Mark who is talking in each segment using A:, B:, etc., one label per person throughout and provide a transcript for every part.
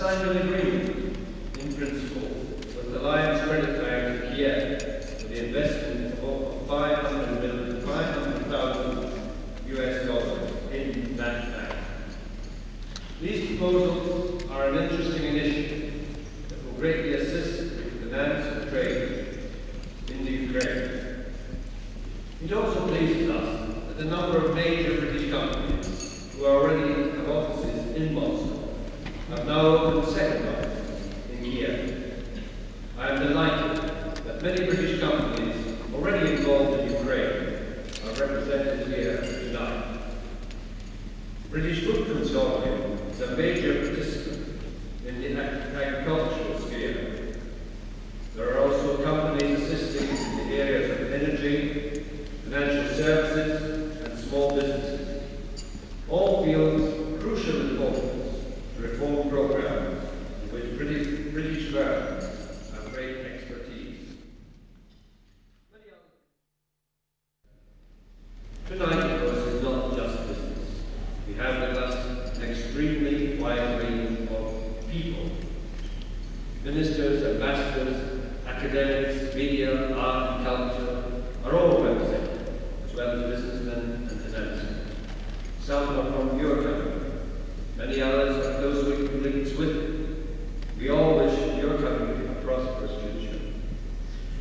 A: signed an agreement in principle with the Alliance Credit Bank in Kiev for the investment of $500,000 in that bank. These proposals are an interesting initiative that will greatly assist in the finance of trade in the Ukraine. It also pleases us that a number of major British companies who already have offices in Moscow have now opened second offices in Kiev. I am delighted that many British companies already involved in Ukraine are represented here tonight. British Food Consortium is a major participant in the agricultural sphere. There are also companies assisting in the areas of energy, financial services, and small businesses. All fields of crucial importance to reform programs in which British firms have great expertise. Tonight, of course, is not just business. We have with us an extremely wide range of people. Ministers, ambassadors, academics, media, art and culture are all represented, as well as businessmen and financiers. Some are from your country. Many others have close links with it. We all wish your country a prosperous future.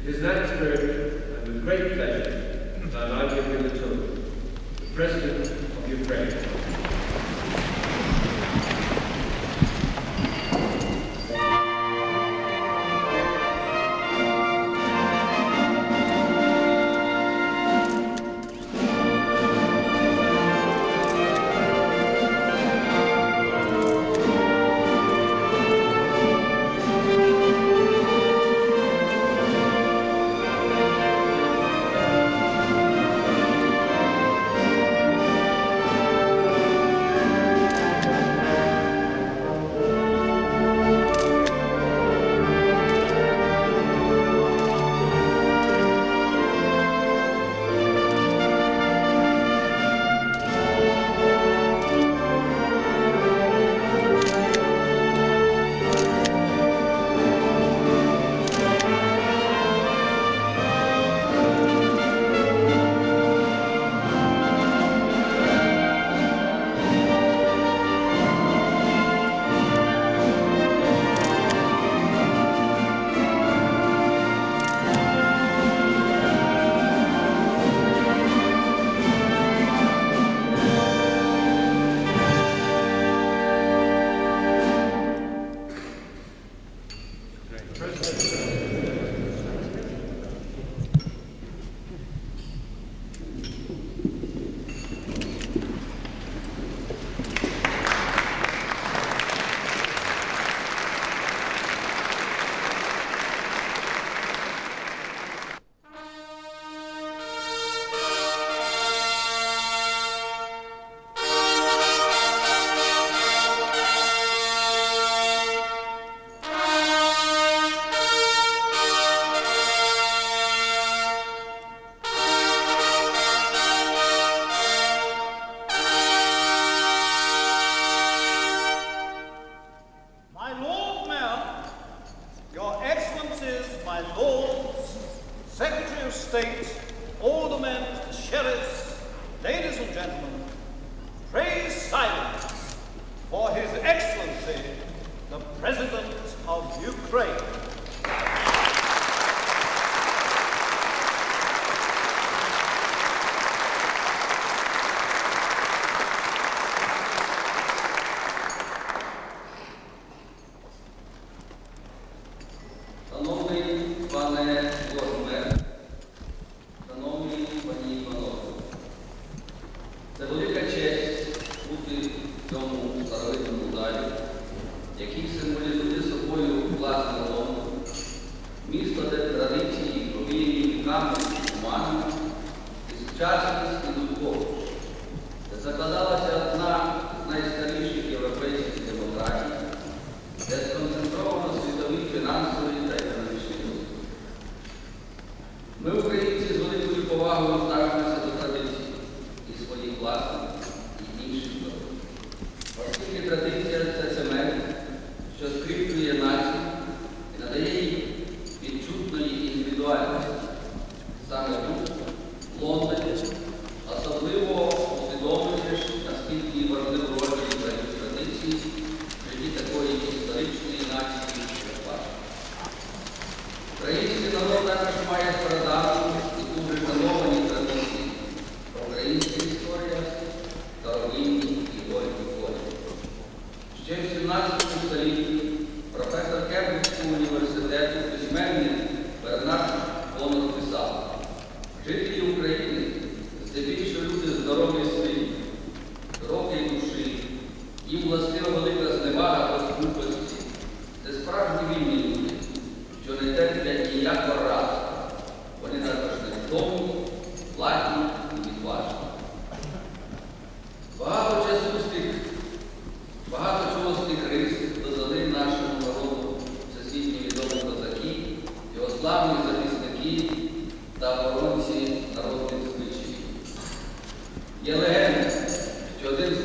A: It is in that spirit and with great pleasure that I give you the toast, the President of Ukraine.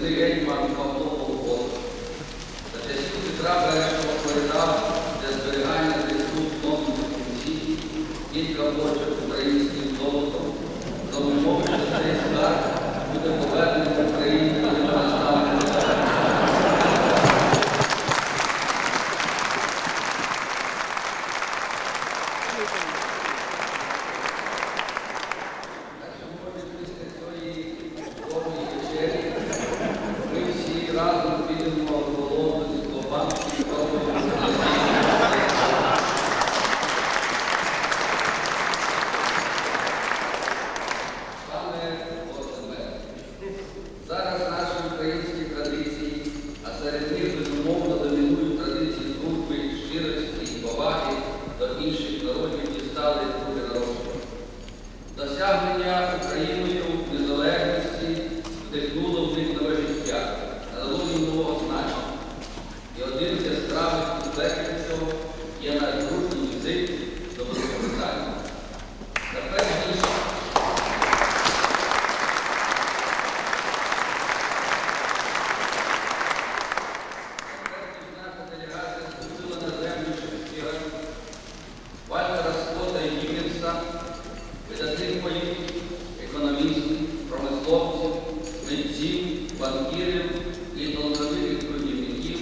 B: великий гетьман Павло за часів Петра І передав для зберігання зв'язку з Лондонським кінці кілька бочок українським золотом, за умови, що цей скарб буде повернений в Україні, коли настане. Зараз наші українські традиції, а серед них, безумовно, домінують традиції дружби, щирості і поваги до інших народів, дістали друге народження. Досягнення Україною незалежності вдихнуло в них нове життя, надало їм нового значення. І один з яскравих підтверджень цього є наш дружній візит до Великобританії. Видатних політиків, економістів, промисловців, митців, банкірів і талановитих трудівників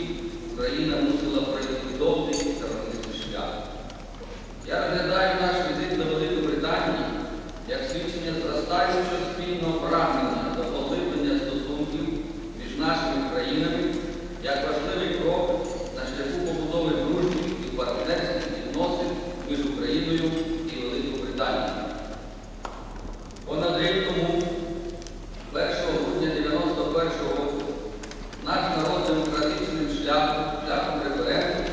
B: Україна мусила пройти довгий та робітний шлях. Я розглядаю наш візит до Великобританії як свідчення зростаючого спільного прагнення до поглиблення стосунків між нашими країнами, як важливий крок на шляху побудови дружбі і партнерських відносин між Україною і Великобританією. Понад рік тому, 1 грудня 1991 року, наш народ демократичним шляхом референдуму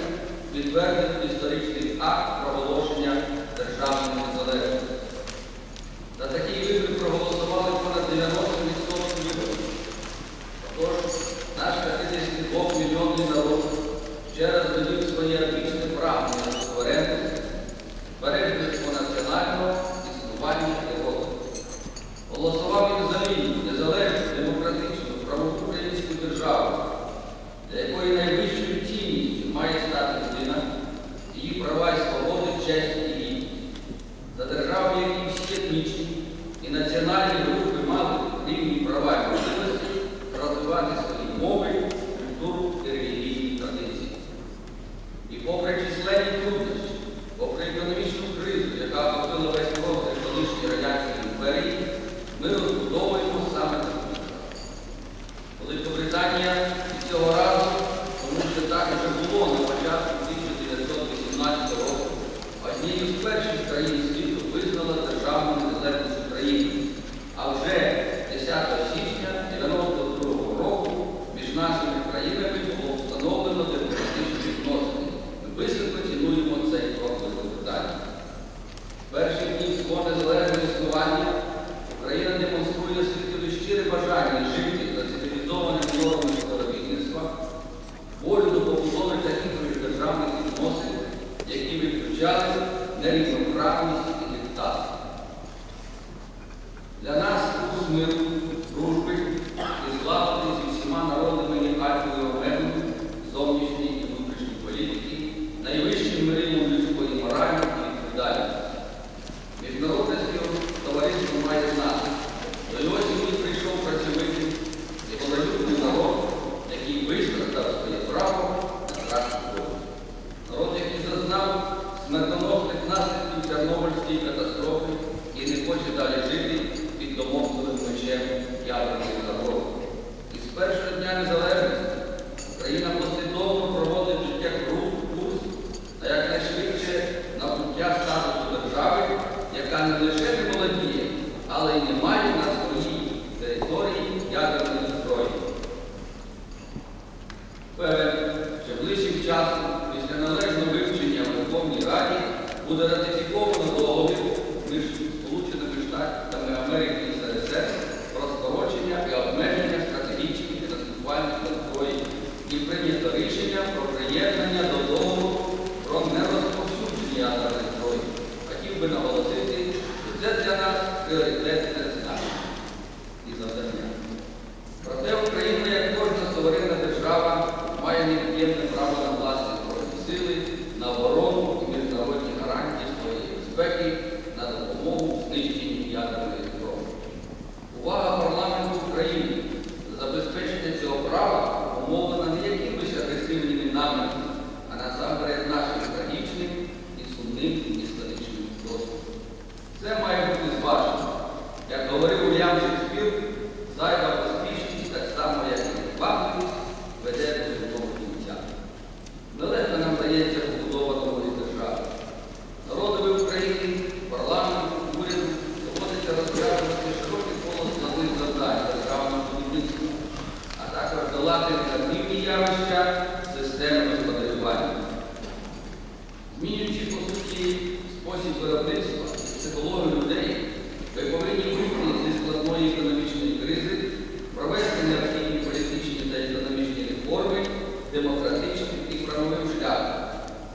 B: підтвердив історичний акт проголошення державної незалежності. За такий вибір проголосували понад 90% виборців. Тож, наш 52-мільйонний народ ще раз довів своє вічне прагнення до суверенності, збереження національного існування і розвитку. Голосував він за вільну, незалежну, демократичну, правову українську державу, для якої найвищою цінністю має стати людина, її права і свободи, честь і гідність. За державу, в якій всі етнічні і національні групи мали рівні права і можливості розвивати свої мови, культуру і релігійні традиції. І попри численні труднощі, попри економічну кризу, яка охопила весь простір колишньої Радянської імперії, ми розбудовуємо саме таку державу. Великобританія і цього разу, тому що так вже було на початку 1918 року, однією з перших країн світу визнала державну незалежність України. А вже 10 січня 1992 року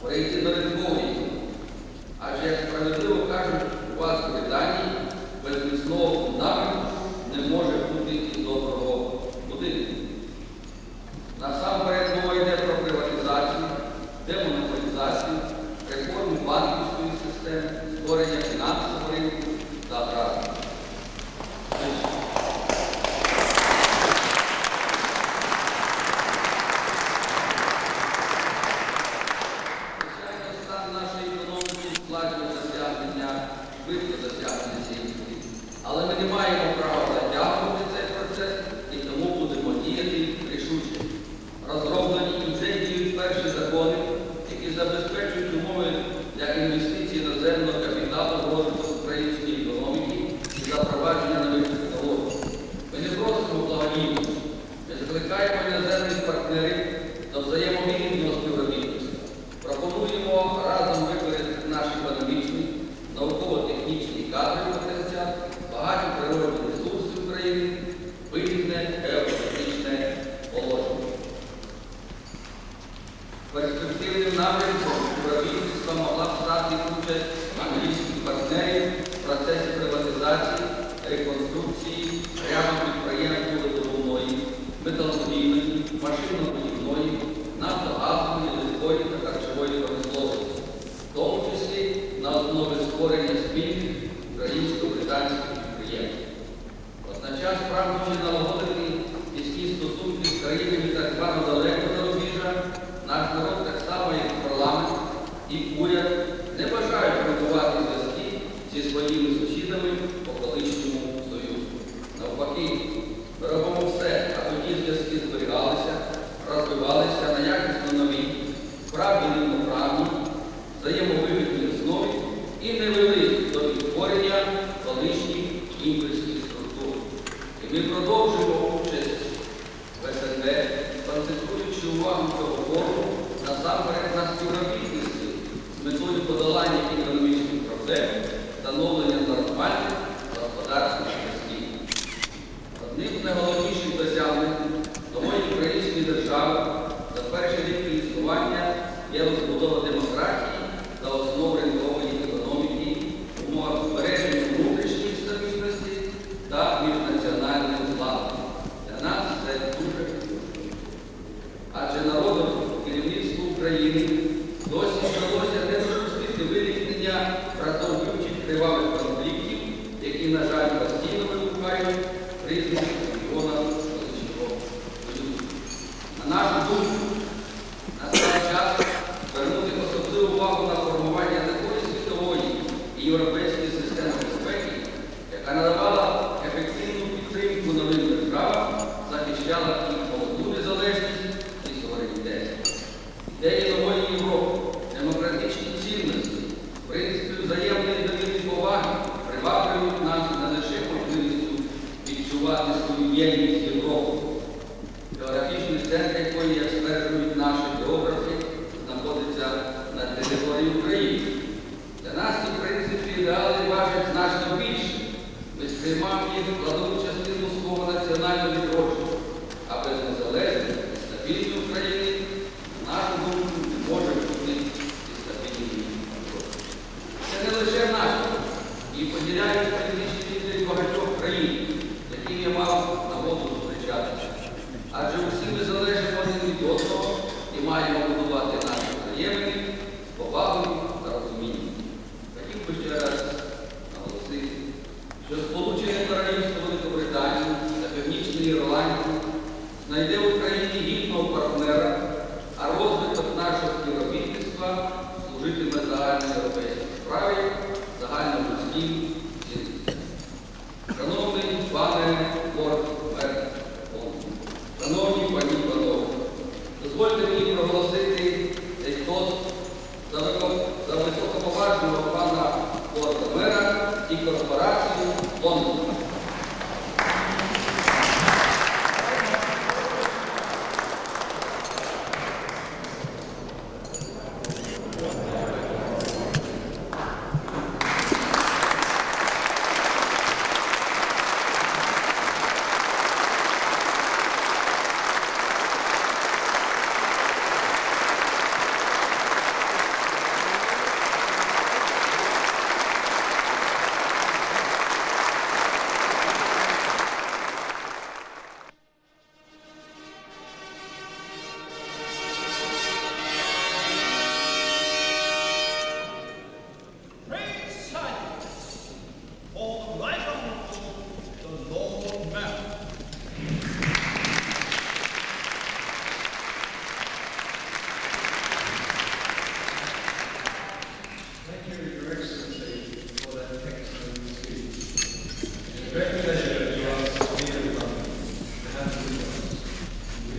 B: прийти до відповіді. Адже, як справедливо кажуть у вас в Британії, без міцного фундаменту не може бути і доброго будинку. Насамперед мова йде про приватизацію, демонополізацію, реформу банківської системи, створення фінансового ринку та транспорту. Звичайно, стан нашої економіки складно досягнення, швидко досягнення цієї цілі. Але ми не маємо права затягувати цей процес і тому будемо діяти рішуче. Розроблені і вже діють перші закони, які забезпечують умови для інвестицій іноземного капіталу в розвиток української економіки і запровадження нових технологій. Ми не просимо благодійності, ми закликаємо іноземних партнерів до взаємовигідного співробітництва. Пропонуємо разом використати наш економічний, науково-технічний і кадровий потенціал, багаті природні ресурси України, вигідне геополітичне положення. Перспективним напрямком співробітництва могла б стати участь англійських партнерів в процесі приватизації, реконструкції прямо підприємств вугледобувної, металургійної, машинно-будівної, нафтогазової, легкої та харчової промисловості, в тому числі на основі створення спільних українсько-британських підприємств. Водночас, прагнучи налагодити тісні стосунки з країнами так звано далеко зарубіжжя, наш народ, так само як парламент і уряд, не бажають руйнувати зв'язки зі своїми сусідами по колишньому Союзу. Навпаки, ми робимо все, аби ті зв'язки зберігалися, розвивалися на якісно нові, справді рівноправні, взаємовигідні основі і не вели до відтворення колишніх імперських структур. І ми продовжуємо участь в СНД, концентруючи увагу цього форуму насамперед на співробітництві з метою подолання економічних проблем, встановлення нормальних господарських зв'язків. Одним з найголовніших досягнень нової української держави за перший рік існування є розбудова демократії та основ ринкової економіки, умова збереження внутрішньої стабільності та міжнаціональної влади. Для нас це дуже важливо. Адже народу керівництву України досі вдалося не допустити виникнення братовбивчих кривавих конфліктів, які, на жаль, постійно вибухають в різних регіонах колишнього Союзу. На нашу думку, настав час звернути особливу увагу на формування такої світової і європейської системи безпеки, яка надавала ефективну підтримку новим державам, захищала їх молоду незалежність і суверенітет. Ідеї нової Європи, демократичні цінності, принципи взаємної довіри і поваги приваблюють нас не лише можливістю відчувати свою єдність з Європою, географічний центр якої, як стверджують наші географи, знаходиться на території України. Для нас ці принципи і ідеали важать значно більше. Ми сприймаємо їх складову частину свого національного відродження, а без незалежної і стабільної України, на нашу думку, не може бути і стабільної відродження. Це не лише наші, і поділяють політичні лідери багатьох країн, з якими я мав нагоду зустрічатися. Адже усі ми залежимо один від одного і маємо будувати наші взаємини з повагою та розумінням. Хотів би ще раз наголосити, що Сполучене Королівство Великобританії та Північної Ірландії знайде в Україні гідного партнера, а розвиток нашого співробітництва служитиме загальноєвропейській справі, загальнолюдським цінностям. Шановний пане Од.зб, шановні пані і панове, дозвольте мені проголосити цей тост за високоповажного пана Од.зб і корпорацію Лондона.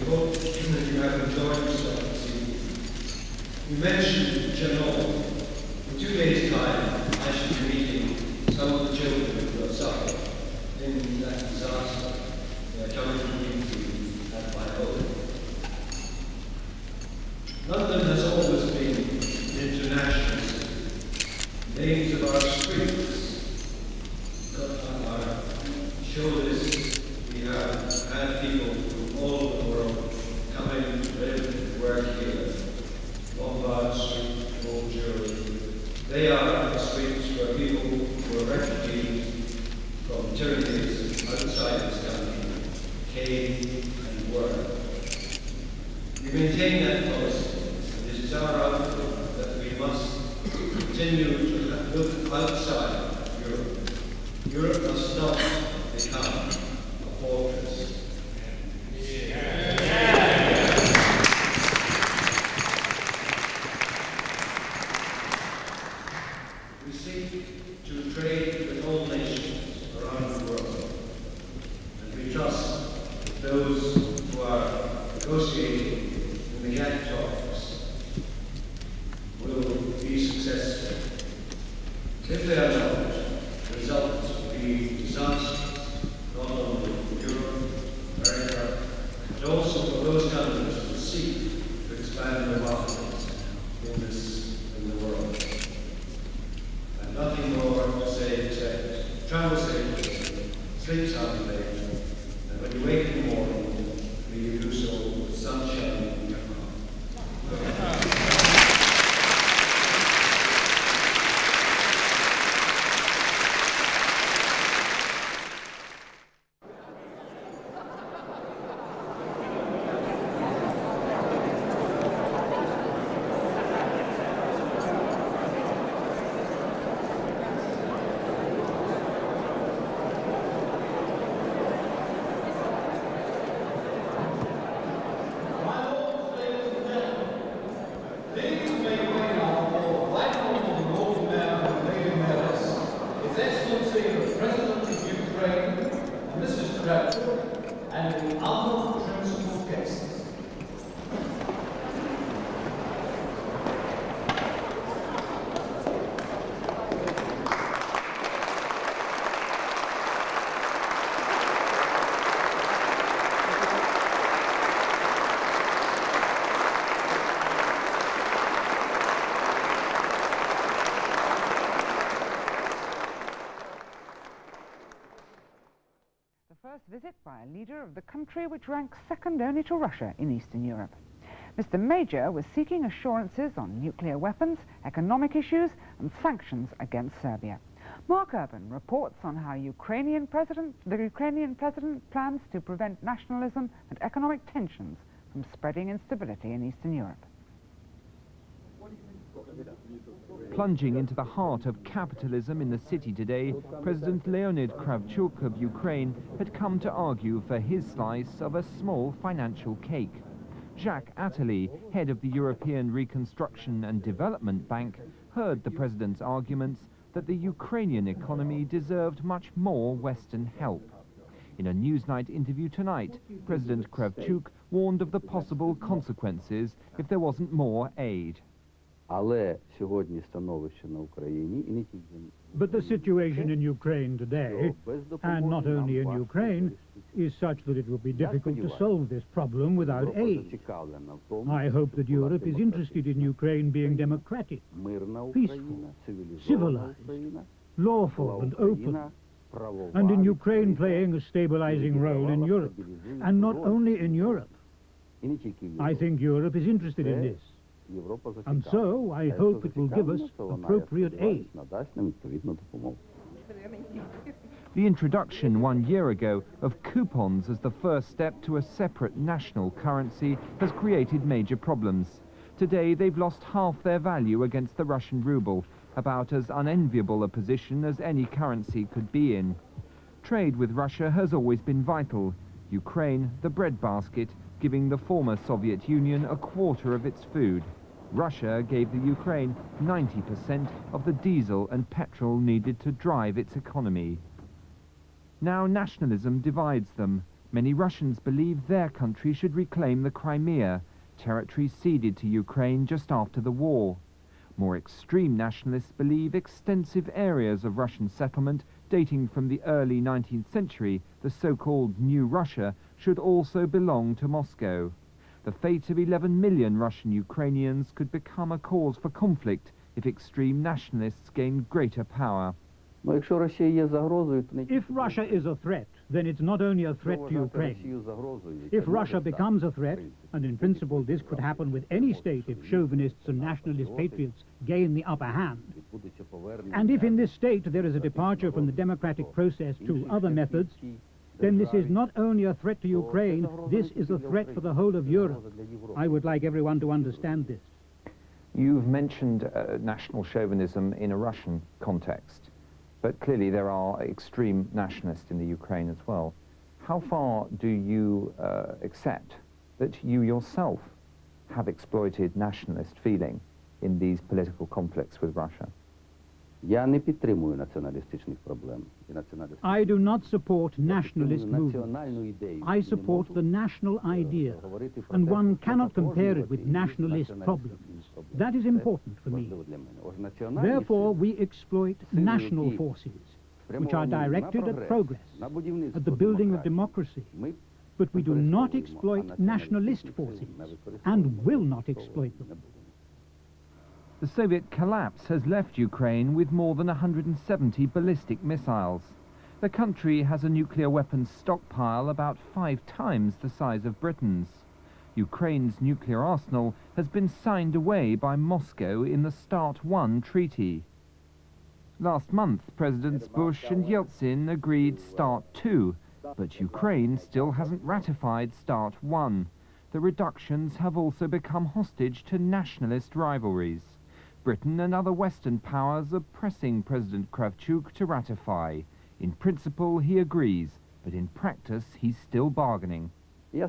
A: hope that you have enjoyed yourself this evening. You mentioned Chernobyl. In 2 days' time, I should be meeting some of the children who have suffered in that disaster. They are coming to meet you at my home. London has always been an international city. Names of our streets show this. We have had people from all over the world coming to live and work here. Lombard Street, Old Jewry. They are the streets where people who are refugees from tyrannies outside this country came and were. We maintain that policy. It is our outlook that we must continue to look outside Europe. Europe must not become a fortress. We seek to trade with all nations around the world, and we trust that those who are negotiating in the GATT talks will be successful. If they are not, the results will be disastrous, not only for Europe, America, but also for those countries who seek to expand their markets in the world. I have nothing more to say except travel safely, sleep soundly late, and when you wake in the morning, may you do so with sunshine in your heart. President of Ukraine, Mrs. Kravchuk, and the other principal guests.
C: Visit by a leader of the country which ranks second only to Russia in Eastern Europe. Mr. Major was seeking assurances on nuclear weapons, economic issues and sanctions against Serbia. Mark Urban reports on how the Ukrainian president plans to prevent nationalism and economic tensions from spreading instability in Eastern Europe.
D: Plunging into the heart of capitalism in the city today, President Leonid Kravchuk of Ukraine had come to argue for his slice of a small financial cake. Jacques Attali, head of the European Reconstruction and Development Bank, heard the president's arguments that the Ukrainian economy deserved much more Western help. In a Newsnight interview tonight, President Kravchuk warned of the possible consequences if there wasn't more aid.
E: But the situation in Ukraine today, and not only in Ukraine, is such that it will be difficult to solve this problem without aid. I hope that Europe is interested in Ukraine being democratic, peaceful, civilized, lawful and open, and in Ukraine playing a stabilizing role in Europe, and not only in Europe. I think Europe is interested in this. And so, I hope it will give us appropriate aid.
D: The introduction 1 year ago of coupons as the first step to a separate national currency has created major problems. Today, they've lost half their value against the Russian ruble, about as unenviable a position as any currency could be in. Trade with Russia has always been vital. Ukraine, the breadbasket, giving the former Soviet Union a quarter of its food. Russia gave the Ukraine 90% of the diesel and petrol needed to drive its economy. Now nationalism divides them. Many Russians believe their country should reclaim the Crimea, territory ceded to Ukraine just after the war. More extreme nationalists believe extensive areas of Russian settlement dating from the early 19th century, the so-called New Russia, should also belong to Moscow. The fate of 11 million Russian Ukrainians could become a cause for conflict if extreme nationalists gain greater power.
E: If Russia is a threat, then it's not only a threat to Ukraine. If Russia becomes a threat, and in principle this could happen with any state if chauvinists and nationalist patriots gain the upper hand, and if in this state there is a departure from the democratic process to other methods, then this is not only a threat to Ukraine, this is a threat for the whole of Europe. I would like everyone to understand this.
D: You've mentioned national chauvinism in a Russian context, but clearly there are extreme nationalists in the Ukraine as well. How far do you accept that you yourself have exploited nationalist feeling in these political conflicts with Russia?
E: I do not support nationalist movements. I support the national idea, and one cannot compare it with nationalist problems. That is important for me. Therefore, we exploit national forces, which are directed at progress, at the building of democracy. But we do not exploit nationalist forces, and will not exploit them.
D: The Soviet collapse has left Ukraine with more than 170 ballistic missiles. The country has a nuclear weapons stockpile about 5 times the size of Britain's. Ukraine's nuclear arsenal has been signed away by Moscow in the START I treaty. Last month, Presidents Bush and Yeltsin agreed START II, but Ukraine still hasn't ratified START I. The reductions have also become hostage to nationalist rivalries. Britain and other Western powers are pressing President Kravchuk to ratify. In principle, he agrees, but in practice, he's still bargaining.
E: I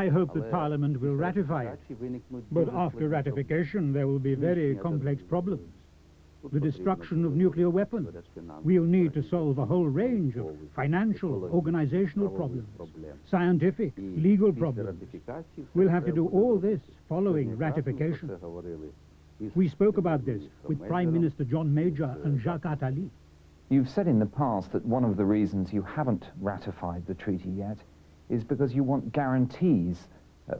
E: hope that Parliament will ratify it, but after ratification there will be very complex problems. The destruction of nuclear weapons. We'll need to solve a whole range of financial, organizational problems, scientific, legal problems. We'll have to do all this following ratification. We spoke about this with Prime Minister John Major and Jacques Attali.
D: You've said in the past that one of the reasons you haven't ratified the treaty yet is because you want guarantees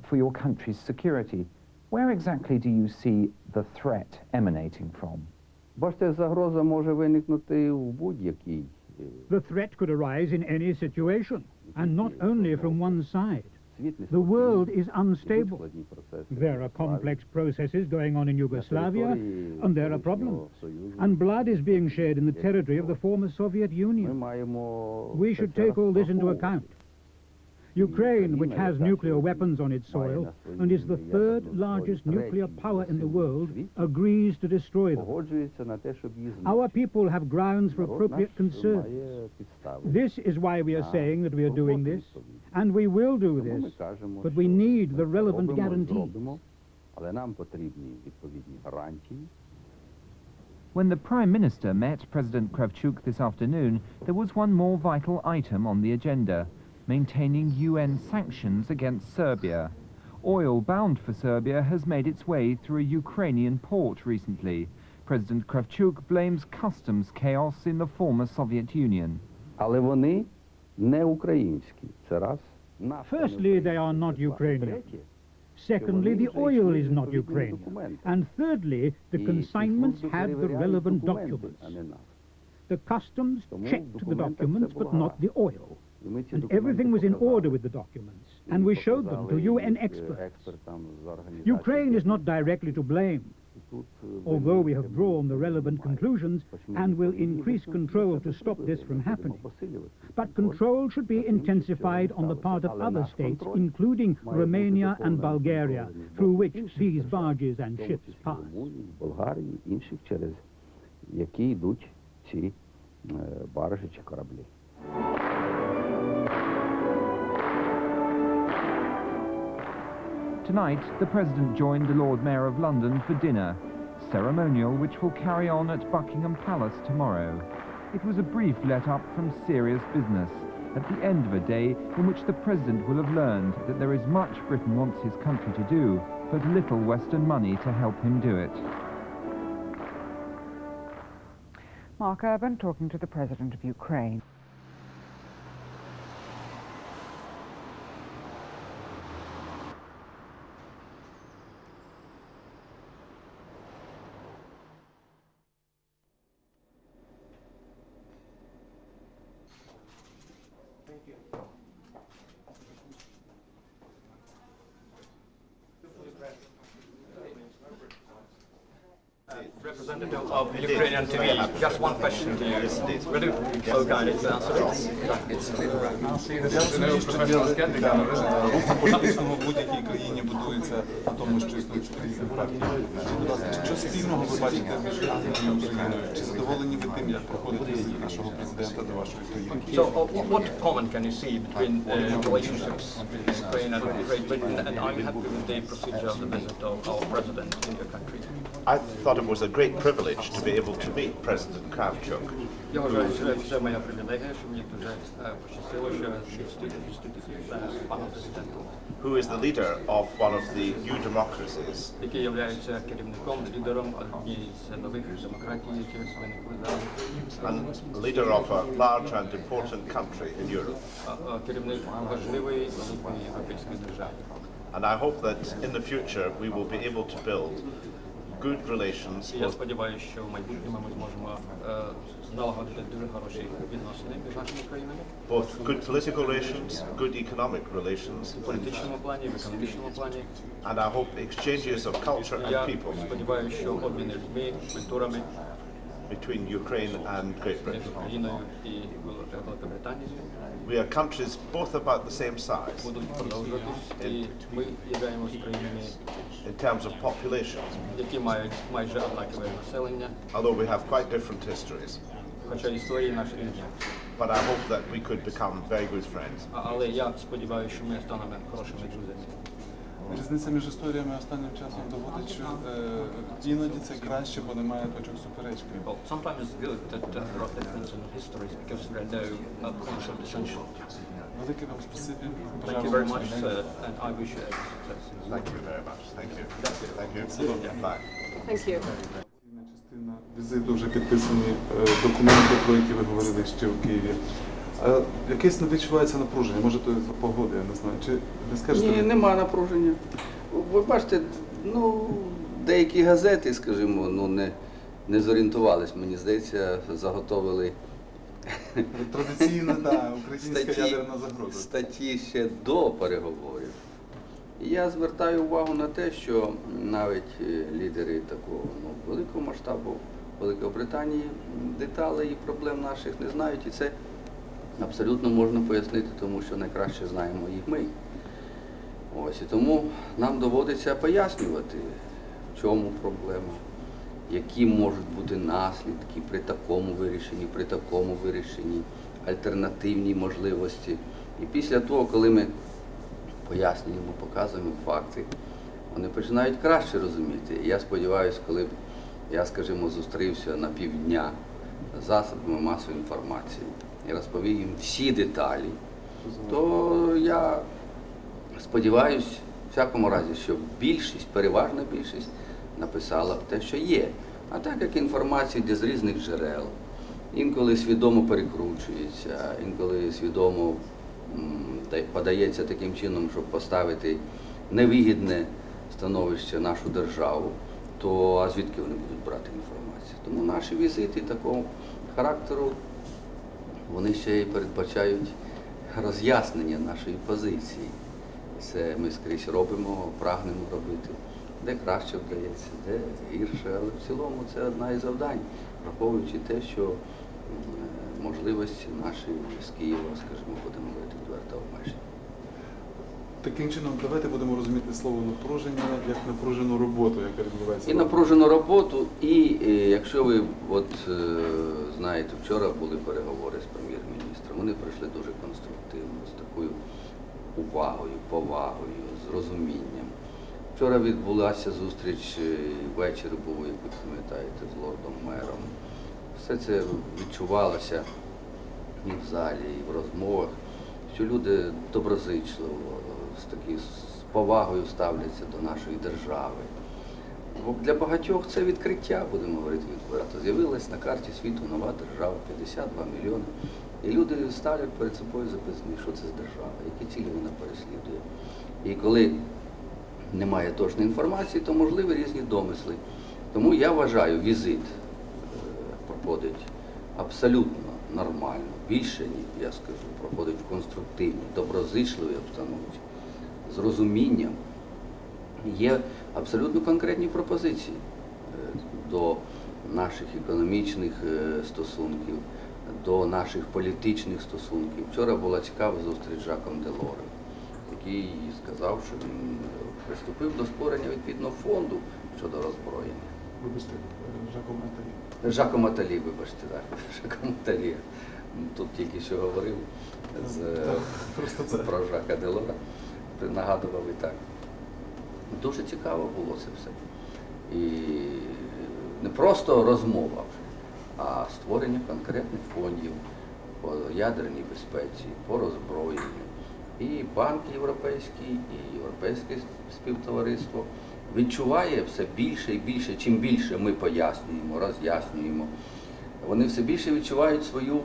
D: for your country's security. Where exactly do you see the threat emanating from?
E: The threat could arise in any situation, and not only from one side. The world is unstable. There are complex processes going on in Yugoslavia, and there are problems. And blood is being shed in the territory of the former Soviet Union. We should take all this into account. Ukraine, which has nuclear weapons on its soil and is the 3rd largest nuclear power in the world, agrees to destroy them. Our people have grounds for appropriate concern. This is why we are saying that we are doing this, and we will do this, but we need the relevant guarantees.
D: When the Prime Minister met President Kravchuk this afternoon, there was one more vital item on the agenda: maintaining UN sanctions against Serbia. Oil bound for Serbia has made its way through a Ukrainian port recently. President Kravchuk blames customs chaos in the former Soviet Union.
E: Firstly, they are not Ukrainian. Secondly, the oil is not Ukrainian. And thirdly, the consignments have the relevant documents. The customs checked the documents, but not the oil. And everything was in order with the documents, and we showed them to UN experts. Ukraine is not directly to blame, although we have drawn the relevant conclusions and will increase control to stop this from happening. But control should be intensified on the part of other states, including Romania and Bulgaria, through which these barges and ships pass.
D: Tonight, the President joined the Lord Mayor of London for dinner, ceremonial which will carry on at Buckingham Palace tomorrow. it was a brief let-up from serious business, at the end of a day in which the President will have learned that there is much Britain wants his country to do, but little Western money to help him do it.
C: Mark Urban talking to the President of Ukraine.
F: Representative of Ukrainian TV, just one question to you. Will you so kindly to answer it?
G: По-фактичному в будь-якій країні будується на тому, що існують різні партії. Будь ласка, що спільного ви бачите між Англією і Україною? Чи задоволені ви тим, як проходить візит нашого президента до вашої країни?
F: So, what common can you see between relationships between Ukraine and Great Britain, and are you happy with the procedure of the visit of our president in your country?
H: I thought it was a great privilege to be able to meet President Kravchuk.
F: Я вважаю, що це моя привілегія, що мені дуже пощастило, що зустрітися з паном президентом,
H: who is the leader of one of the new democracies.
F: який є керівником, лідером однієї з нових демократій, які виникли
H: and leader of a large and important country in Europe.
F: Керівник важливої великої європейської держави.
H: And I hope that in the future we will be able to build good relations.
F: Я сподіваюся, що в майбутньому ми зможемо налагодити дуже хороші відносини між нашими країнами.
H: Both good political relations, good economic relations.
F: В політичному плані, в економічному плані.
H: And I hope exchanges of culture and people.
F: Я сподіваюся, що обміни людьми, культурами
H: between Ukraine and Great Britain.
F: між Україною і Великобританією.
H: We are countries both about the same size.
F: Будуть продовжуватись, і ми являємося країнами,
H: in terms of population,
F: які мають майже однакове населення,
H: although we have quite different histories.
F: Хоча історії наші різні.
H: But I hope that we could become very good friends.
F: Але я сподіваюся, що ми станемо хорошими друзями.
G: Різниця між історіями останнім часом доводить, що іноді це краще, бо немає точок суперечки.
F: Well, sometimes it's good that there are differences in histories because there are no points of dissension.
G: Велике вам спасибі.
F: Thank you very much, and I wish you success.
H: Thank you very much. Thank you. Thank you. Bye.
I: Thank you.
G: Частина візиту вже підписані документи, про які ви говорили ще в Києві. А якесь не відчувається напруження? Може, то за погоди, я не знаю. Чи ви скажете?
B: Ні, нема напруження. Ви бачите, деякі газети, скажімо, не зорієнтувались, мені здається, заготовили
G: Традиційна, так, українська ядерна загроза.
B: Статті ще до переговорів. І я звертаю увагу на те, що навіть лідери такого великого масштабу Великобританії деталей і проблем наших не знають, і це абсолютно можна пояснити, тому що найкраще знаємо їх ми. Ось, і тому нам доводиться пояснювати, в чому проблема, які можуть бути наслідки при такому вирішенні, альтернативні можливості. І після того, коли ми пояснюємо, показуємо факти, вони починають краще розуміти. І я сподіваюся, коли б я, скажімо, зустрівся на півдня з засобами масової інформації і розповів їм всі деталі, то я сподіваюся, в всякому разі, що більшість, переважна більшість, написала б те, що є. А так як інформація йде з різних джерел, інколи свідомо перекручується, інколи свідомо подається таким чином, щоб поставити невигідне становище нашу державу, то а звідки вони будуть брати інформацію? Тому наші візити такого характеру, вони ще й передбачають роз'яснення нашої позиції. Це ми скрізь робимо, прагнемо робити. Де краще вдається, де гірше, але в цілому це одна із завдань, враховуючи те, що можливості наші з Києва, скажімо, будемо говорити відверто обмежені.
G: Таким чином, давайте будемо розуміти слово напруження як напружену роботу, яка відбувається.
B: І напружену роботу, і якщо ви знаєте, вчора були переговори з прем'єр-міністром, вони пройшли дуже конструктивно, з такою увагою, повагою, з розумінням. Вчора відбулася зустріч, ввечері був, як ви пам'ятаєте, з лордом-мером все це відчувалося і в залі, і в розмовах, що люди доброзичливо, з повагою ставляться до нашої держави. Бо для багатьох це відкриття, будемо говорити відверто. З'явилась на карті світу нова держава, 52 мільйони. І люди ставлять перед собою записані, що це за держава, які цілі вона переслідує. І коли немає точної інформації, то можливі різні домисли. Тому я вважаю, візит проходить абсолютно нормально, більше, ніж я скажу, проходить в конструктивній, доброзичливій обстановці, з розумінням. Є абсолютно конкретні пропозиції до наших економічних стосунків, до наших політичних стосунків. Вчора була цікава зустріч з Жаком Делором, який сказав, що він приступив до створення відповідного фонду щодо роззброєння.
G: Вибачте, Жаком Аталі.
B: Жаком Аталі, вибачте, так. Жаком Аталі. Тут тільки що говорив про Жака Делора, нагадував і так. Дуже цікаво було це все. І не просто розмова, а створення конкретних фондів по ядерній безпеці, по роззброєнню. І Банк Європейський, і Європейське співтовариство відчуває все більше і більше, чим більше ми пояснюємо, роз'яснюємо. Вони все більше відчувають свою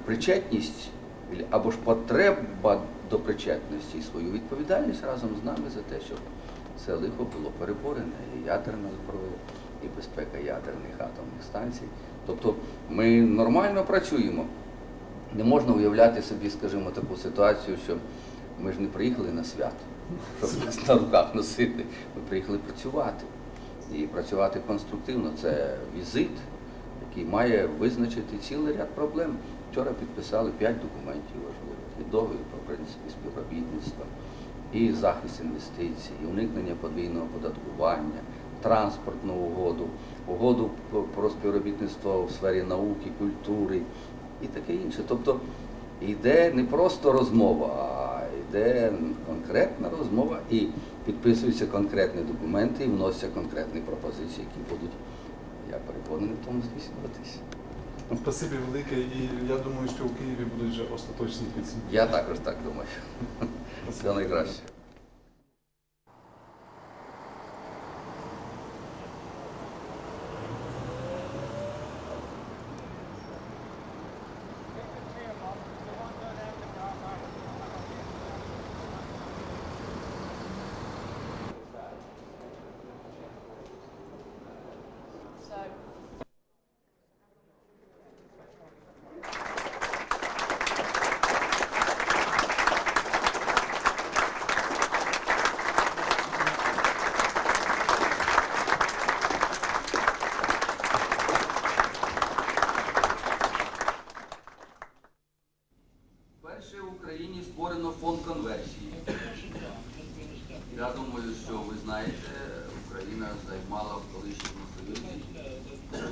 B: причетність або ж потреба до причетності і свою відповідальність разом з нами за те, щоб це лихо було переборене, і ядерна зброя, і безпека ядерних атомних станцій. Тобто ми нормально працюємо. Не можна уявляти собі, скажімо, таку ситуацію, що ми ж не приїхали на свято, щоб нас на руках носити. Ми приїхали працювати. І працювати конструктивно. Це візит, який має визначити цілий ряд проблем. Вчора підписали 5 документів важливих. І договір про принципи співробітництва, і захист інвестицій, і уникнення подвійного оподаткування, транспортну угоду, угоду про співробітництво в сфері науки, культури і таке інше. Тобто йде не просто розмова, а йде конкретна розмова і підписуються конкретні документи і вносяться конкретні пропозиції, які будуть, я переконаний, в тому здійснюватися.
G: Спасибі велике, і я думаю, що у Києві будуть вже остаточні підсумки.
B: Я також так думаю. Все найкраще. Перше в Україні створено фонд конверсії. Я думаю, що ви знаєте, Україна займала в колишньому Союзі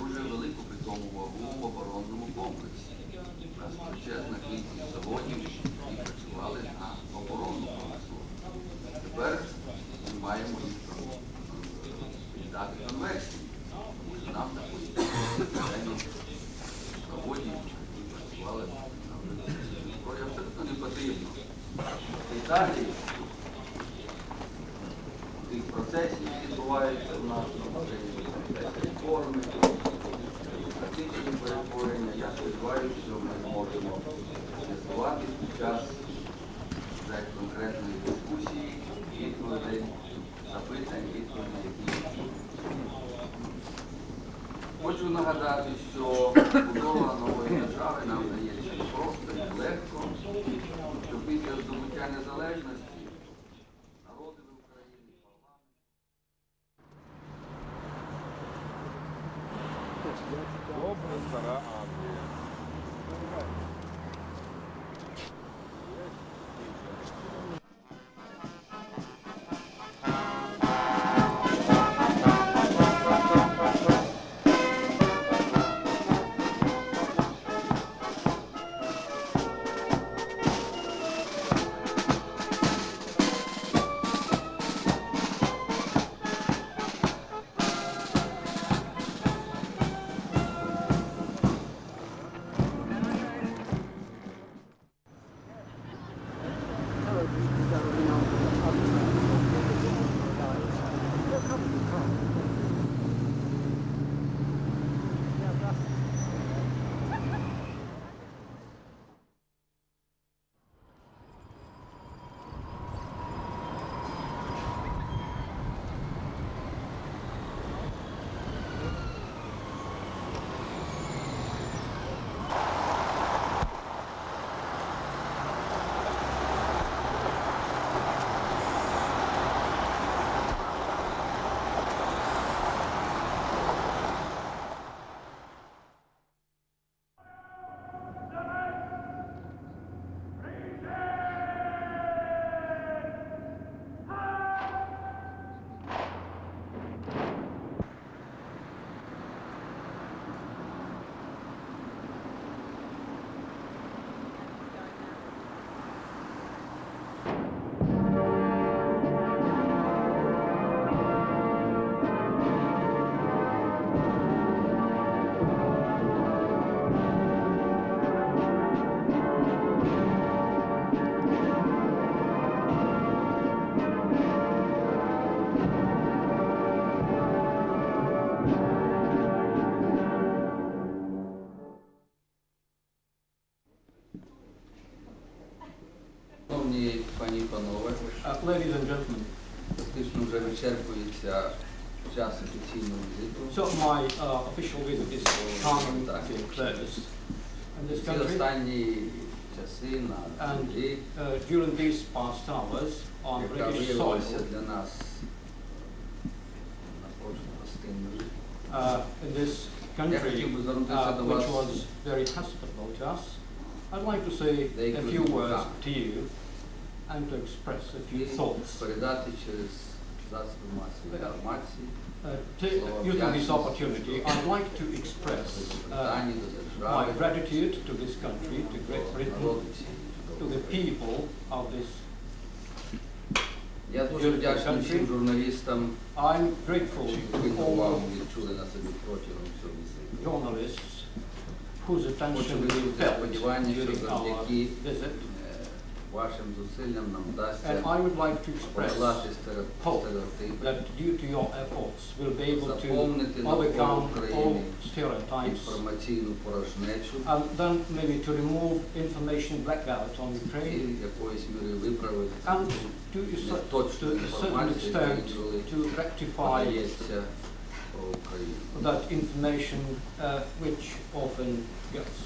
B: дуже велику при тому вагу в оборонному комплексі. У нас величезна кількість заводів, які працювали на оборонну промисловість. Тепер ми маємо їх віддати конверсії, тому що нам такої заводів, які працювали на зброї, абсолютно не потрібно. Деталі тих процесів, які відбуваються в нас на процесі реформи, демократичні перетворення, я сподіваюся, що ми можемо з'ясувати під час конкретної дискусії, відповідей, запитань, відповідей, які хочу нагадати, що будова нової держави нам дається не просто, не легко, що після здобуття незалежності народи в Україні, парламент.
I: Добре, стара Англія.
B: Шановні пані і панове,
F: Ladies and gentlemen,
B: фактично вже вичерпується час офіційного візиту.
F: so my official visit is coming to a close in this
B: Ці
F: country.
B: останні часи на
F: And
B: землі,
F: during these past hours on
B: яка
F: British
B: виявилася
F: soil,
B: для нас напрочуд гостинною,
F: in this
B: я
F: country,
B: хотів би звернутися до
F: which
B: вас
F: was very hospitable to us, I'd like to say a few words to you and to express a few
B: і
F: thoughts.
B: передати через засоби масової інформації
F: Using this opportunity, I'd like to express
B: питання до
F: my
B: держави,
F: gratitude to this country, to Great Britain,
B: народу цієї
F: to the people of this.
B: Я дуже вдячний всім журналістам,
F: I'm grateful
B: чию
F: to
B: пильну
F: all
B: увагу відчули на собі протягом цього візиту.
F: journalists whose attention we felt during our visit.
B: Вашим зусиллям нам вдасться
F: And I would like to express
B: подолати
F: hope
B: стереотипи,
F: that due to your efforts we'll be able
B: заповнити
F: to
B: навколо
F: overcome all
B: України
F: stereotypes
B: інформаційну порожнечу
F: and then maybe to remove information blackout on
B: і
F: Ukraine
B: якоїсь міри виправити
F: and to
B: неточну
F: a certain
B: інформацію, яка
F: extent
B: інколи
F: to rectify
B: подається про Україну.
F: that information which often gets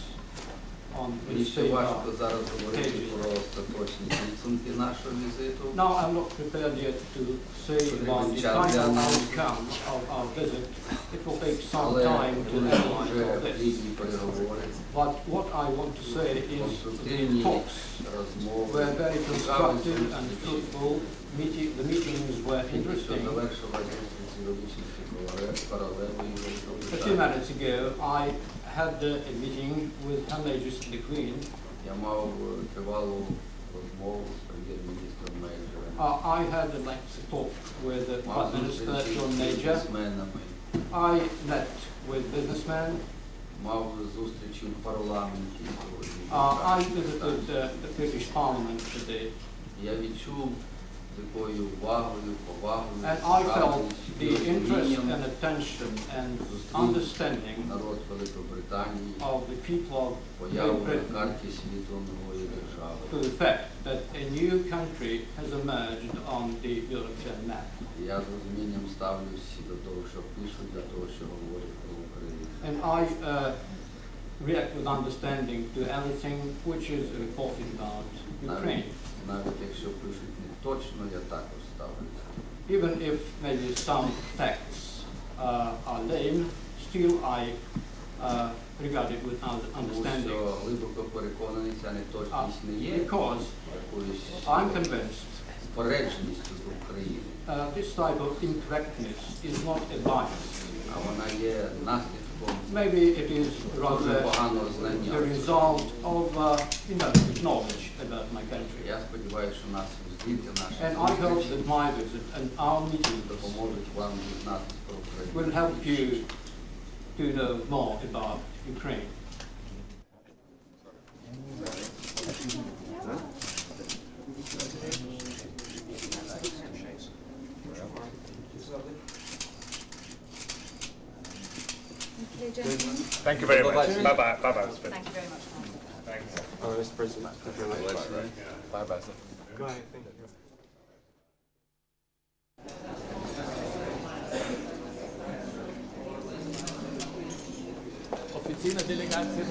F: on
B: Мені ще
F: newspaper
B: важко зараз говорити
F: pages.
B: про остаточні підсумки нашого візиту.
F: Now, I'm not prepared yet to say about the final outcome of our visit. It will take some
B: Але
F: time to
B: були
F: analyze
B: дуже
F: all this.
B: плідні переговори,
F: But what I want to say is the
B: конструктивні
F: talks
B: розмови,
F: were very constructive and fruitful. The meetings were
B: що
F: interesting.
B: завершила зустріч юридичності королевою.
F: A few minutes ago, I had a meeting with Her Majesty the Queen.
B: Я мав тривалу розмову з прем'єр-міністром Мейджером.
F: I had a lengthy talk with the
B: Мав
F: Prime Minister
B: зустрічі
F: John
B: з
F: Major.
B: бізнесменами,
F: I met with businessmen.
B: мав зустрічі в парламенті сьогодні.
F: I visited the British Parliament today,
B: Я відчув з якою увагою, повагою,
F: and I felt the interest
B: розумінням
F: and attention and understanding
B: народ Великобританії,
F: of the people of Great
B: появу на
F: Britain
B: карті світу нової держави.
F: to the fact that a new country has emerged on the European map.
B: Я з розумінням ставлюсь до того, що пишуть, до того, що говорять про Україну.
F: And I react with understanding to everything which is reported about Ukraine.
B: Навіть якщо пишуть не точно, я також ставлюся.
F: Even if maybe some facts are lame, still I regard it with
B: Тому
F: understanding.
B: що глибоко переконаний, ця неточність не є
F: Because
B: якоюсь
F: I'm convinced
B: попередженістю до України,
F: this type of incorrectness is not a bias.
B: а вона є наслідком
F: Maybe it is
B: дуже
F: rather
B: поганого знання.
F: the result of inadequate knowledge about my country.
B: Я сподіваюся, що нас звідти наші
F: And I hope
B: зустрічі
F: that my visit and our meetings
B: допоможуть вам дізнатися про Україну.
F: will help you to know more about Ukraine.
I: Thank you very much. Bye-bye. Bye-bye.
J: Thank you very much.
I: Thanks.
G: Mr. President, thank you very much. Bye-bye, sir.
I: Bye. Thank you.
K: Офіційна делегація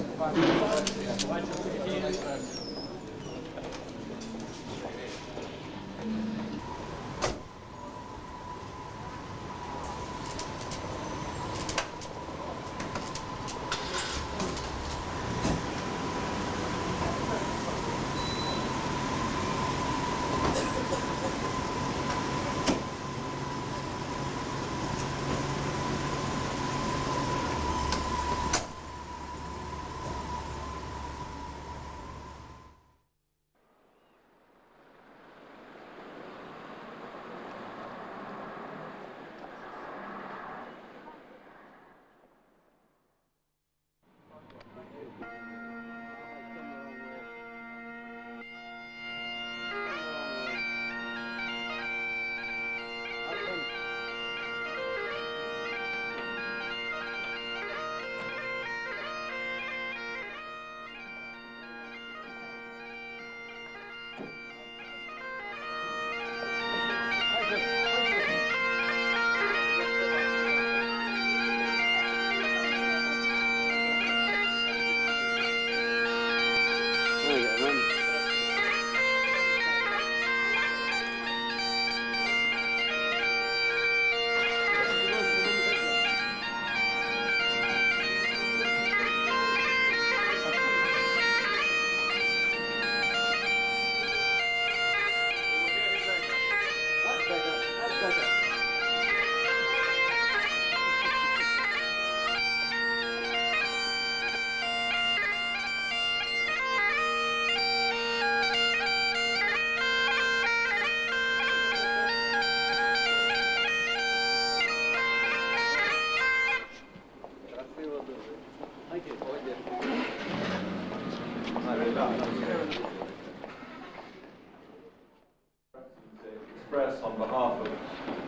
J: express on behalf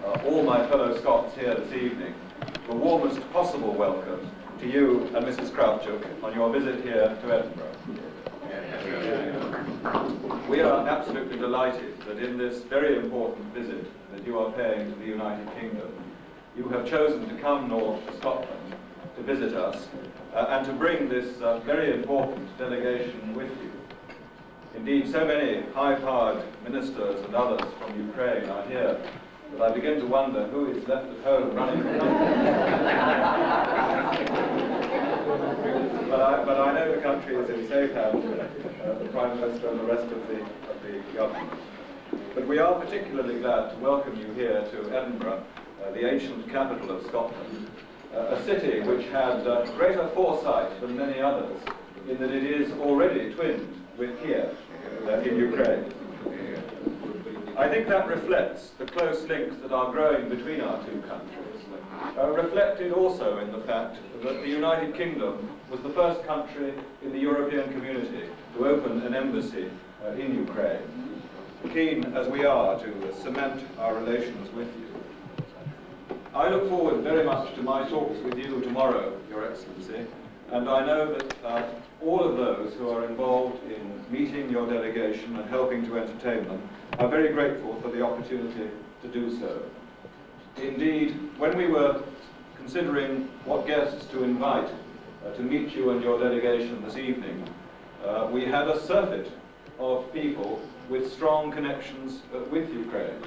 J: of all my fellow Scots here this evening the warmest possible welcome to you and Mrs. Kravchuk on your visit here to Edinburgh. We are absolutely delighted that in this very important visit that you are paying to the United Kingdom, you have chosen to come north to Scotland to visit us and to bring this very important delegation with you. Indeed, so many high-powered ministers and others from Ukraine are here that I begin to wonder who is left at home running the country. But I know the country is in safe hands with the Prime Minister and the rest of the government. But we are particularly glad to welcome you here to Edinburgh, the ancient capital of Scotland, a city which had greater foresight than many others in that it is already twinned with Kiev in Ukraine. I think that reflects the close links that are growing between our two countries, reflected also in the fact that the United Kingdom was the first country in the European community to open an embassy in Ukraine, keen as we are to cement our relations with you. I look forward very much to my talks with you tomorrow, Your Excellency, and I know that all of those who are involved in meeting your delegation and helping to entertain them are very grateful for the opportunity to do so. Indeed, when we were considering what guests to invite to meet you and your delegation this evening, we had a surfeit of people with strong connections with Ukraine.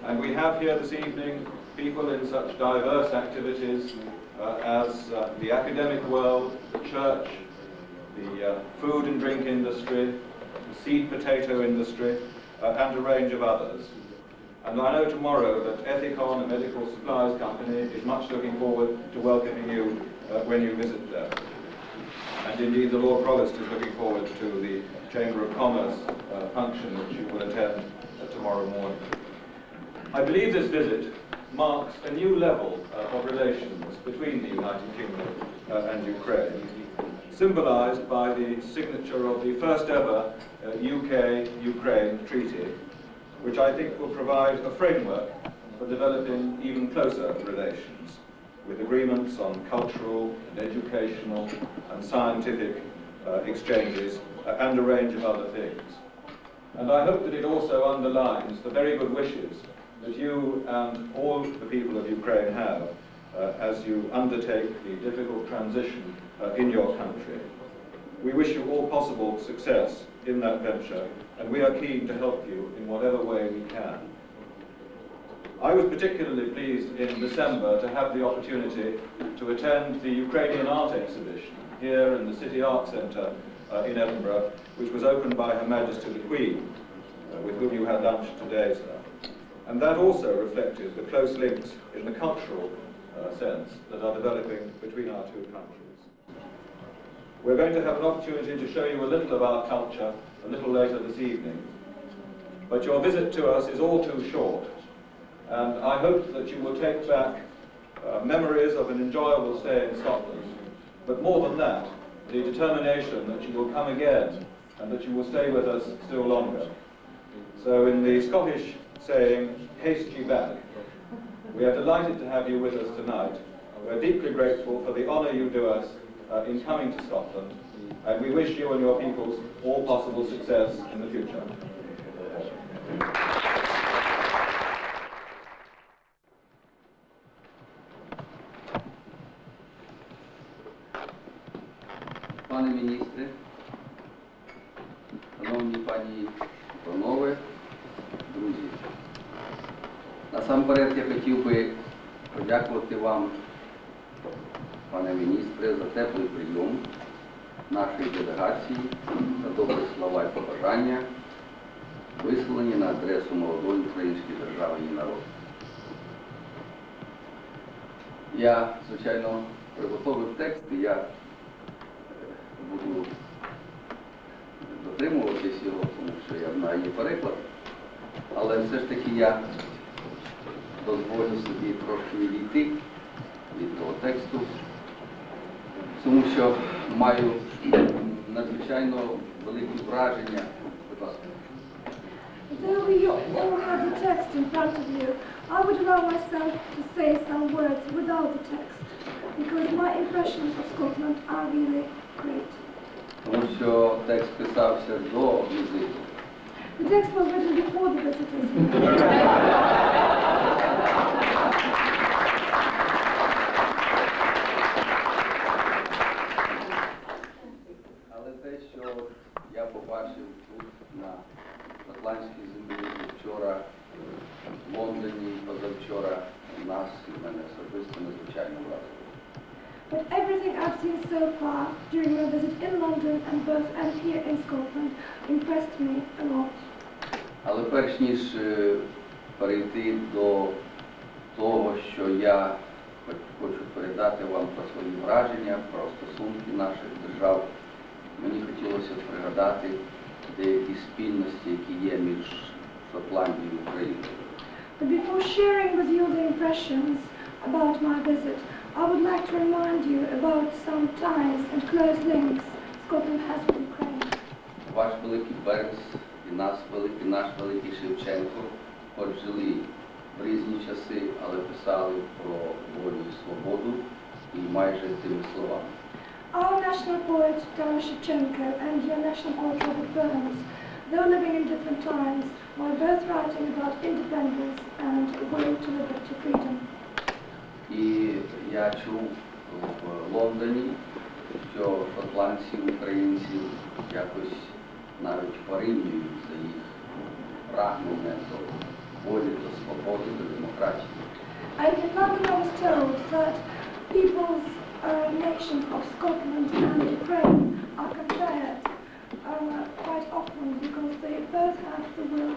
J: And we have here this evening people in such diverse activities as the academic world, the church, the food and drink industry, the seed potato industry, and a range of others. And I know tomorrow that Ethicon, a medical supplies company, is much looking forward to welcoming you when you visit there. And indeed the Lord Provost is looking forward to the Chamber of Commerce function which you will attend tomorrow morning. I believe this visit marks a new level of relations between the United Kingdom and Ukraine, symbolized by the signature of the first ever UK-Ukraine treaty, which I think will provide a framework for developing even closer relations, with agreements on cultural and educational and scientific exchanges and a range of other things. And I hope that it also underlines the very good wishes that you and all the people of Ukraine have as you undertake the difficult transition in your country. We wish you all possible success in that venture, and we are keen to help you in whatever way we can. I was particularly pleased in December to have the opportunity to attend the Ukrainian art exhibition here in the City Art Centre in Edinburgh, which was opened by Her Majesty the Queen, with whom you had lunch today, sir. And that also reflected the close links in the cultural sense that are developing between our two countries. We're going to have an opportunity to show you a little of our culture a little later this evening. But your visit to us is all too short, and I hope that you will take back memories of an enjoyable stay in Scotland, but more than that, the determination that you will come again and that you will stay with us still longer. So in the Scottish saying, haste ye back, we are delighted to have you with us tonight. We're deeply grateful for the honour you do us in coming to Scotland, and we wish you and your peoples all possible success in the future.
B: Пане міністре, шановні пані і панове, друзі, насамперед я хотів би подякувати вам, пане міністре, за теплий прийом нашої делегації, за добрі слова і побажання, висловлені на адресу молодої української держави і народу. Я, звичайно, приготовив текст, і я буду дотримуватись його, тому що я знаю її переклад, але все ж таки я дозволю собі трошки відійти від того тексту, тому що маю надзвичайно великі враження. Будь ласка.
K: you all have the text in front of you, I would allow myself to say some words without the text, because my impressions of Scotland are really great.
B: Тому що текст писався до візиту.
K: The text was written before the visitors.
B: Але те, що я побачив тут, на Атлантській землі, вчора, в Лондоні, позавчора, нас і мене особисто надзвичайно вразило.
K: But everything I've seen so far during my visit in London and here in Scotland impressed me a lot.
B: Але перш ніж перейти до того, що я хочу передати вам про свої враження, про стосунки наших держав, мені хотілося пригадати деякі спільності, які є між Шотландією і Україною.
K: But before sharing with you the impressions about my visit, I would like to remind you about some ties and close links Scotland has with Ukraine.
B: Ваш великий Бернс і наш великий Шевченко хоч жили в різні часи, але писали про волю і свободу і майже тими словами.
K: Our national poet Taras Shevchenko and your national poet Robert Burns, though living in different times, were both writing about independence and will to liberty, freedom.
B: І я чув в Лондоні, що шотландці, українці якось навіть порівнюють за їх прагнення до волі, до свободи, до демократії.
K: And in London I was told that people's nations of Scotland and Ukraine are compared quite often because they both have the will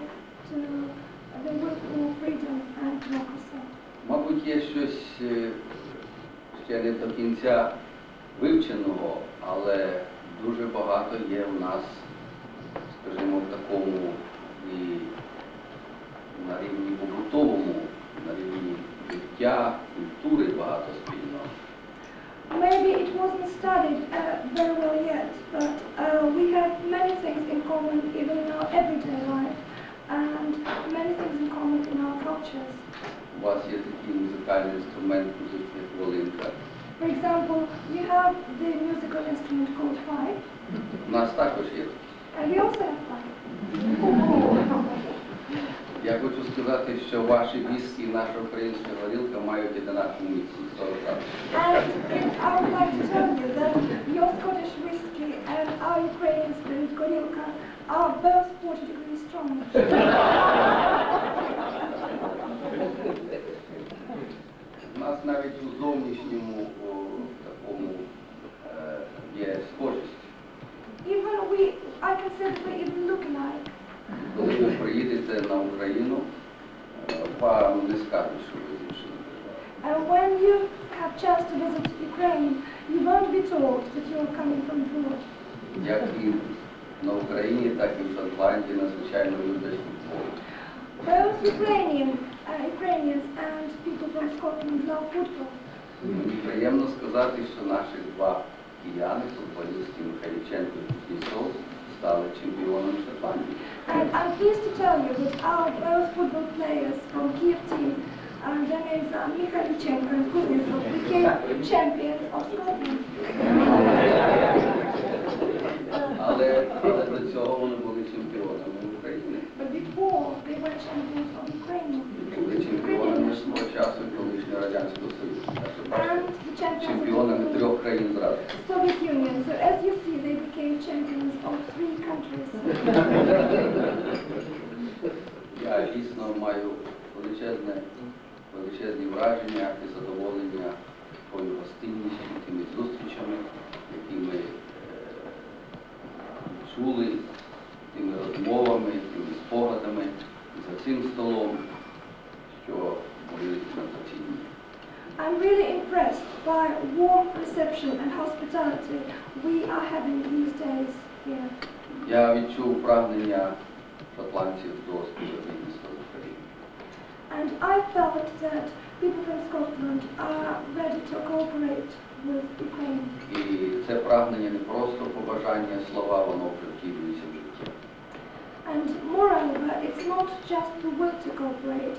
K: for freedom and democracy.
B: Мабуть, є щось ще не до кінця вивченого, але дуже багато є у нас, скажімо, в такому і на рівні побутовому, на рівні життя, культури багато спільного.
K: Maybe it wasn't studied very well yet, but we have many things in common even in our everyday life and many things in common in our cultures.
B: У вас є такий музикальний інструмент, музична хвилинка.
K: For example, you have the musical instrument called pipe.
B: У нас також є.
K: And we also have pipe.
B: Я хочу сказати, що ваші віскі і наша українська горілка мають однакову міцність 40 градусів.
K: And I would like to tell you that your Scottish whiskey and our Ukrainian spirit gorilka are both 40 degrees strong.
B: У нас навіть у зовнішньому такому є схожість.
K: Even I can say that we even look alike.
B: Коли ви приїдете на Україну, вам не скажуть, що ви з іншої держави.
K: And when you have chance to visit Ukraine, you won't be told that you're coming from abroad.
B: Як і на Україні, так і в Шотландії надзвичайно люблять футбол.
K: Both Ukrainians and people from Scotland love football.
B: Мені приємно сказати, що наші два кияни, футболісти Михайліченко і Кузнєцов, стали чемпіонами Шотландії.
K: And I'm pleased to tell you that our both football players from Kiev team, their names are Mihailichenko and Kuznetsov, became champions of Scotland.
B: Але до цього вони були чемпіонами України.
K: But before they were champions of Ukraine.
B: Були чемпіонами свого часу колишнього Радянського Союзу.
K: And the champions
B: Чемпіонами
K: of the
B: 3 країн зразу.
K: Soviet Union. So as you see, they became champions of 3 countries.
B: Я дійсно маю величезні враження і задоволення такою гостинністю, тими зустрічами, які ми чули, тими розмовами, тими спогадами за цим столом, що були сенсаційні.
K: I'm really impressed by warm reception and hospitality we are having these days here.
B: Я відчув прагнення шотландців до співробітництва з Україною.
K: And I felt that people from Scotland are ready to cooperate with Ukraine.
B: І це прагнення не просто побажання, слова, воно вже втілюється в життя.
K: And moreover, it's not just the will to cooperate.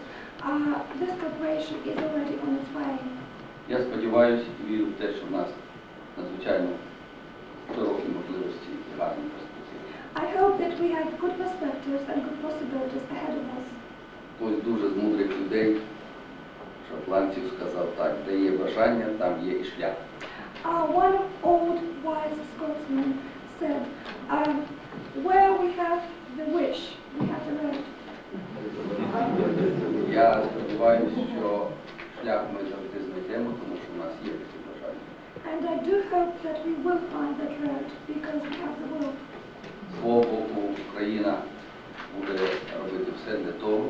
K: This cooperation is already on its way.
B: Я сподіваюся і вірю в те, що в нас надзвичайно широкі можливості і гарні перспективи.
K: I hope that we have good perspectives and good possibilities ahead of us.
B: Хтось дуже з мудрих людей, шотландців, сказав так: де є бажання, там є і шлях.
K: One old wise Scotsman said, where we have the wish, we have the road.
B: Я сподіваюся, що шлях ми завжди знайдемо, тому що в нас є такі бажання.
K: And I do hope that we will find that road because we have the will.
B: З свого боку, Україна буде робити все для того,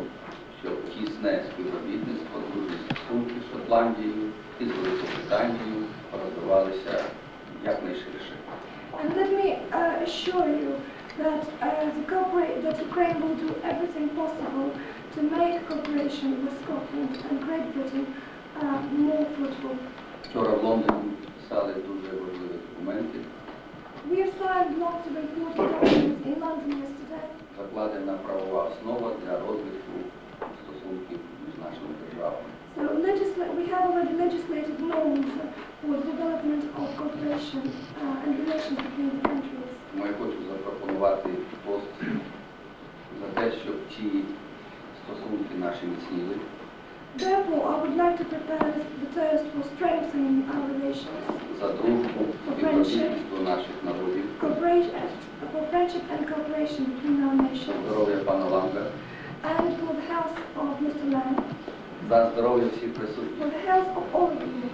B: щоб тісне співробітництво, дружні стосунки з Шотландією і з Великобританією розвивалися якнайширше.
K: And let me assure you that that Ukraine will do everything possible to make cooperation with Scotland and Great Britain more fruitful.
B: Вчора в Лондоні писали дуже важливі документи.
K: We have signed lots of important documents in London yesterday.
B: Закладена правова основа для розвитку стосунків між нашими державами.
K: So we have already legislated norms for the development of cooperation and relations between the countries.
B: Тому я хочу запропонувати пост за те, щоб ці стосунки наші міцніли.
K: Therefore, I would like to prepare the toast for strengthening our relations.
B: За дружбу, співробітництво наших народів.
K: For friendship and cooperation between our nations.
B: За здоров'я пана Ланга.
K: And for the health of Mr. Lang.
B: За здоров'я всіх присутніх.
K: For the health of all of you.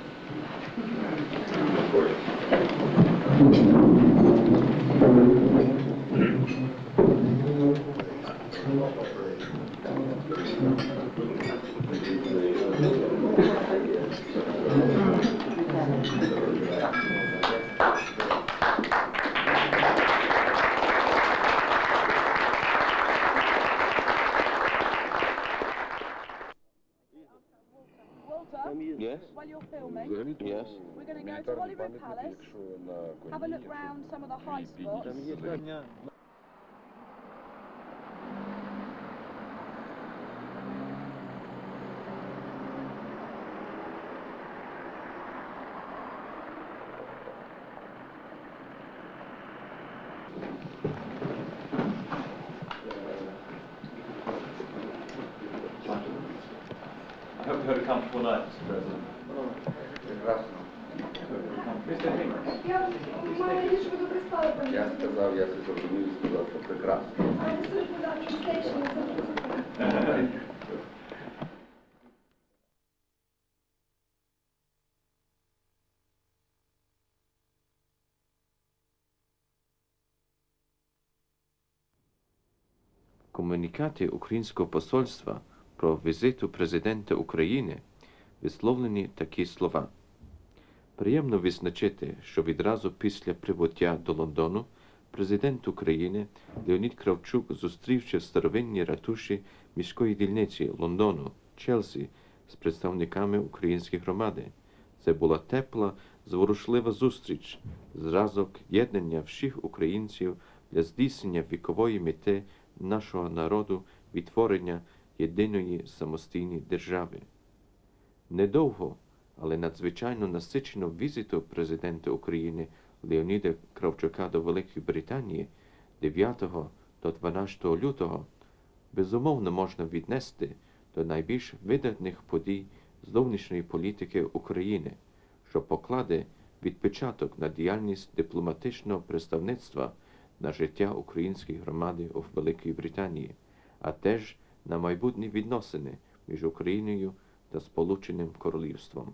L: Yes.
M: While you're filming,
L: Yes.
M: we're going to go to Hollywood Palace, have a look round some of the high spots.
J: I hope you had a comfortable night, Mr. President.
B: Прекрасно.
J: Mr. Higgins.
K: Я маю надію, що ви добре спали, пані.
B: Я сказав, я це зрозумів і сказав, що прекрасно.
K: I understood without translation. It's okay.
L: В комунікаті Українського посольства про візиту президента України висловлені такі слова. Приємно відзначити, що відразу після прибуття до Лондону президент України Леонід Кравчук, зустрівши в старовинній ратуші міської дільниці Лондону, Челсі, з представниками української громади. Це була тепла, зворушлива зустріч, зразок єднання всіх українців для здійснення вікової мети нашого народу відтворення єдиної самостійної держави. Недовго, але надзвичайно насичено візиту президента України Леоніда Кравчука до Великої Британії 9 до 12 лютого безумовно можна віднести до найбільш видатних подій зовнішньої політики України, що покладе відпечаток на діяльність дипломатичного представництва на життя української громади у Великій Британії, а теж на майбутні відносини між Україною та Сполученим Королівством.